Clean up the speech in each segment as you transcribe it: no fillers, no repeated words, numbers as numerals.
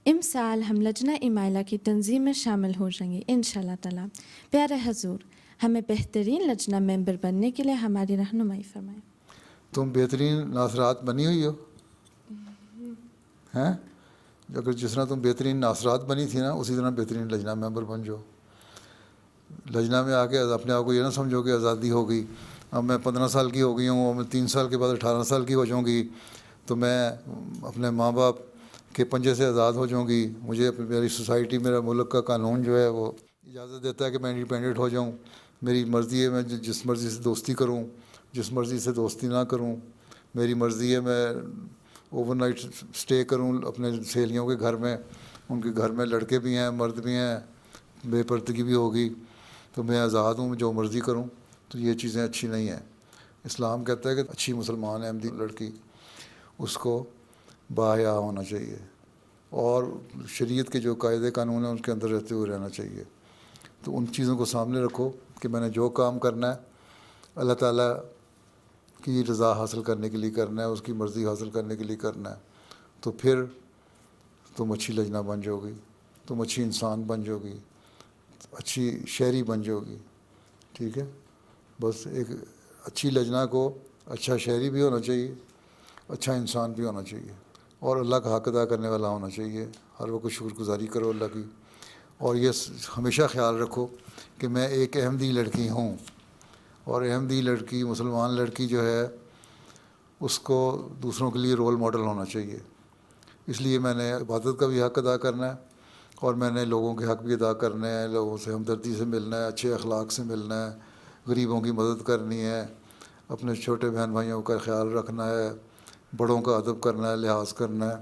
امسال ہم لجنہ امائلہ کی تنظیم میں شامل ہو جائیں گے انشاءاللہ تعالیٰ۔ پیارے حضور، ہمیں بہترین لجنہ ممبر بننے کے لیے ہماری رہنمائی فرمائیں۔ تم بہترین ناصرات بنی ہوئی ہو ہیں؟ اگر جس طرح تم بہترین ناصرات بنی تھی نا، اسی طرح بہترین لجنہ ممبر بن جاؤ۔ لجنہ میں آ کے اپنے آپ کو یہ نہ سمجھو کہ آزادی ہو گئی، اب میں 15 سال کی ہو گئی ہوں، اب میں 3 سال کے بعد 18 سال کی ہو جاؤں گی تو میں اپنے ماں باپ کے پنجے سے آزاد ہو جاؤں گی، مجھے میری سوسائٹی، میرا ملک کا قانون جو ہے وہ اجازت دیتا ہے کہ میں انڈیپینڈنٹ ہو جاؤں، میری مرضی ہے میں جس مرضی سے دوستی کروں، جس مرضی سے دوستی نہ کروں، میری مرضی ہے میں اوور نائٹ اسٹے کروں اپنے سہیلیوں کے گھر میں، ان کے گھر میں لڑکے بھی ہیں مرد بھی ہیں، بے پردگی بھی ہوگی تو میں آزاد ہوں، جو مرضی کروں۔ تو یہ چیزیں اچھی نہیں ہیں۔ اسلام کہتا ہے کہ اچھی مسلمان احمدی لڑکی اس کو باحیا ہونا چاہیے اور شریعت کے جو قاعدے قانون ہیں ان کے اندر رہتے ہوئے رہنا چاہیے۔ تو ان چیزوں کو سامنے رکھو کہ میں نے جو کام کرنا ہے اللہ تعالیٰ کی رضا حاصل کرنے کے لیے کرنا ہے، اس کی مرضی حاصل کرنے کے لیے کرنا ہے، تو پھر تم اچھی لجنہ بن جاؤ گی، تم اچھی انسان بن جاؤ گی، اچھی شہری بن جاؤ گی۔ ٹھیک ہے، بس ایک اچھی لجنہ کو اچھا شہری بھی ہونا چاہیے، اچھا انسان بھی ہونا چاہیے، اور اللہ کا حق ادا کرنے والا ہونا چاہیے، ہر وقت شکر گزاری کرو اللہ کی، اور یہ ہمیشہ خیال رکھو کہ میں ایک احمدی لڑکی ہوں، اور احمدی لڑکی، مسلمان لڑکی جو ہے اس کو دوسروں کے لیے رول ماڈل ہونا چاہیے۔ اس لیے میں نے عبادت کا بھی حق ادا کرنا ہے، اور میں نے لوگوں کے حق بھی ادا کرنے ہیں، لوگوں سے ہمدردی سے ملنا ہے، اچھے اخلاق سے ملنا ہے، غریبوں کی مدد کرنی ہے، اپنے چھوٹے بہن بھائیوں کا خیال رکھنا ہے، بڑوں کا ادب کرنا ہے، لحاظ کرنا ہے،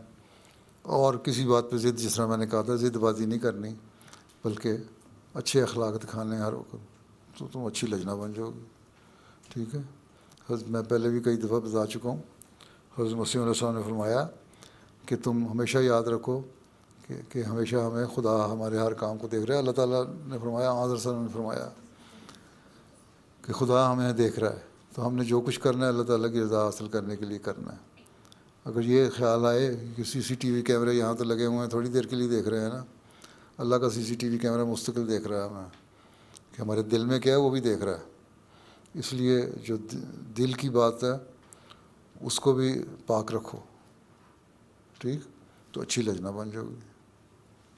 اور کسی بات پہ ضد، جس طرح میں نے کہا تھا، ضد بازی نہیں کرنی، بلکہ اچھے اخلاق دکھانے ہر وقت، تو تم اچھی لجنہ بن جاؤ گی۔ ٹھیک ہے، میں پہلے بھی کئی دفعہ بتا چکا ہوں، حضرت مسیح علیہ السلام نے فرمایا کہ تم ہمیشہ یاد رکھو کہ ہمیشہ ہمیں خدا ہمارے ہر کام کو دیکھ رہا ہے۔ اللہ تعالیٰ نے فرمایا، حضرت صلی اللہ علیہ وسلم نے فرمایا کہ خدا ہمیں دیکھ رہا ہے، تو ہم نے جو کچھ کرنا ہے اللہ تعالیٰ کی رضا حاصل کرنے کے لیے کرنا ہے۔ اگر یہ خیال آئے کہ CCTV کیمرے یہاں تو لگے ہوئے ہیں، تھوڑی دیر کے لیے دیکھ رہے ہیں نا، اللہ کا CCTV کیمرہ مستقل دیکھ رہا ہے ہمیں، کہ ہمارے دل میں کیا ہے وہ بھی دیکھ رہا ہے۔ اس لیے جو دل کی بات ہے اس کو بھی پاک رکھو، ٹھیک، تو اچھی لجنہ بن جاؤ گی۔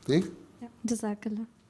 ٹھیک، جزاک اللہ۔